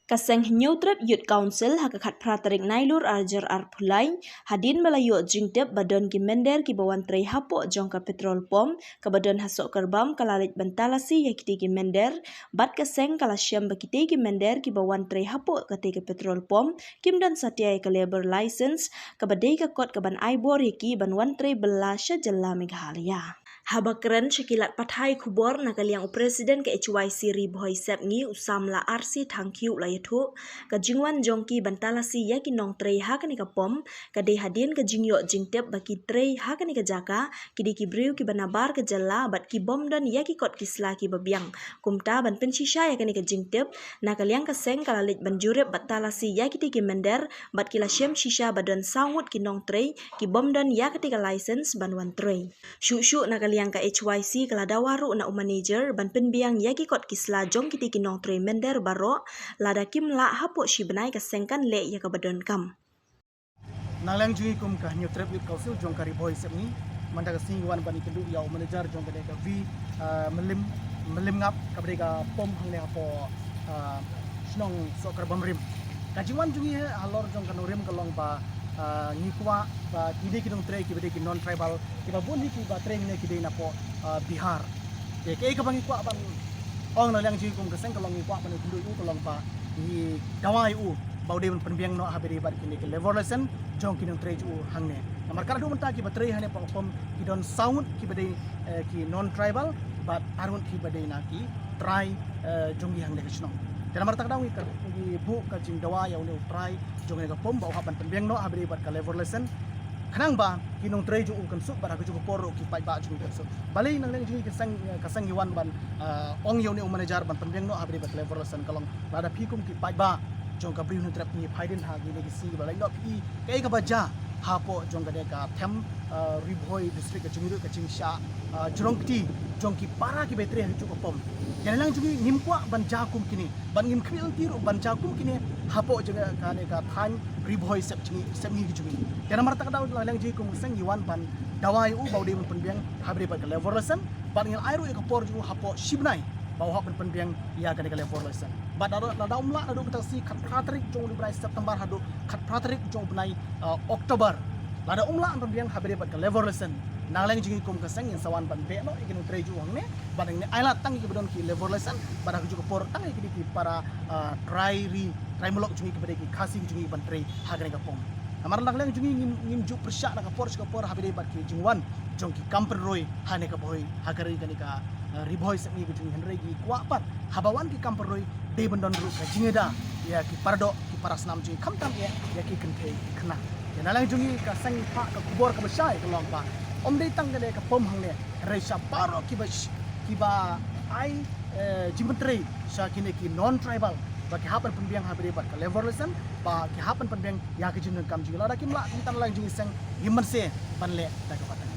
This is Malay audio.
Kaseng Nyutrep Youth Council hakakat pratarik nailur arjar arpulai hadin melayu jingtep badan kimender ki bawan trei hapo jongka petrol pom ke badan hasok kerbam kalalit bentalasi yakiti kimender bat kaseng kalasyam bakiti kimender ki bawan trei hapo kate ke petrol pom kimdan satyai ke labor license ke badai ke kot ke ban aibor yaki banwan trei belasya jela Meghalaya. Habakran syakilat pathai kubor nakaliang presiden ke HYC Riboy Sepngi usamla RC Thangkiu layathu ke jingwan jongki bantalasi yaki nong trei hakani ka pom ke de hadin ke jingyo jingtep baki trei hakani ka jaka kidi ki briu ki banabar ke jala bat ki bom dan yaki kot kisla ki babiang kumta ban pensisya yakani ka jingtep nakaliang kaseng kalalit banjurep bantalasi yaki ki mender bat kila syem shisha badan sawut ki nong trei ki bom dan yakati ka license banwan trei syuk nakaliang yang ka HYC kelada waru na manager ban penbiang yaki kot kisla jong kiti kinong tre mender baro lada kim la hapo shi benai ka sengkan le ya ka badon kam nalang jungi kum ka Nyutrep Youth Council jong ka Riboy Sepni manda ka singwan ban kedu ya manager jong ka ka v melim ngap ka ka pom hang le hapo snong sokar bamrim ka jingwan jungi halor jong ka norim ka long ba ngikwa ba kide kinong tre ki bede ki non tribal ki ba boni ki ba tre ne kide na po Bihar de ke ka bangikwa ban ong na lang ji kum kaseng kalong ngikwa ban kundu u kalong pa ni dawai u baude ban penbiang no habere ba kini ke level lesson jong kinong tre u hangne namar kar du menta ki ba tre hane pa pom ki don sound ki bede ki non tribal but arun ki bede na ki try jongi hangne kisno dan marta kadang wi bu ka jing dawa ya ule try jong ga pom ba hapan penbiang no habere ba ka level lesson kanang ba kinong tre ju kan su ba ka ju poro ki pai ba ju kan su balai nang leng ji kasang iwan ban ong yo ne manager ban penbiang no habere ba ka level lesson kalong lada pi kum ki pai ba jong ka briu trap ni phaiden ha gi gi si balai no pi kai ka ba ja hapo jong ka de ka them Riboy district ka jingiru ka jingsha jrongti jong ki para ki betre ha ju pom yan lang jungi nimpwa ban jakum kini ban ngim khil tiru ban jakum kini hapo jaga kane ka than Riboy sepni ki jungi yan marta ka daw lang ji kum sang iwan ban dawai u baude mun penbiang habre ba ka level lesson ban ngil airu ka por ju hapo shibnai bau hak penbiang ya ka de ka level lesson ba da umla adu kita si khat pratrik jong di September hadu khat pratrik jong bunai Oktober lada umla penbiang habre ba ka level lesson nalang jingi kum kaseng yang sawan ban be no ikinu tre ju wang ne ban ne aila tang ki bedon ki level lesson pada ju ko por tang ki para try mulok jingi ki bede ki khasi jingi ban tre hagre ka pom amar nalang jingi ngim ju persya na ka por habede bat ki jingwan jong ki kamper roy hane ka boy hagare ka Riboy Sepni ki jingi henre ki kwa pat habawan ki kamper roy de bendon ru ka jingeda ya ki pardo ki parasnam jingi khamtam ya ki kente khna ya nalang jingi ka sang pa ka kubor ka besai ka long pa om dei tang de ka pom hang ne reisa paro kiba ai jimpetre sa kine ki non tribal ba ki hapan penbiang habere bat ka level lesson ba ki hapan penbiang ya ki jinun kam jingla da kimla tan lang jing sang yiman se ban le da ka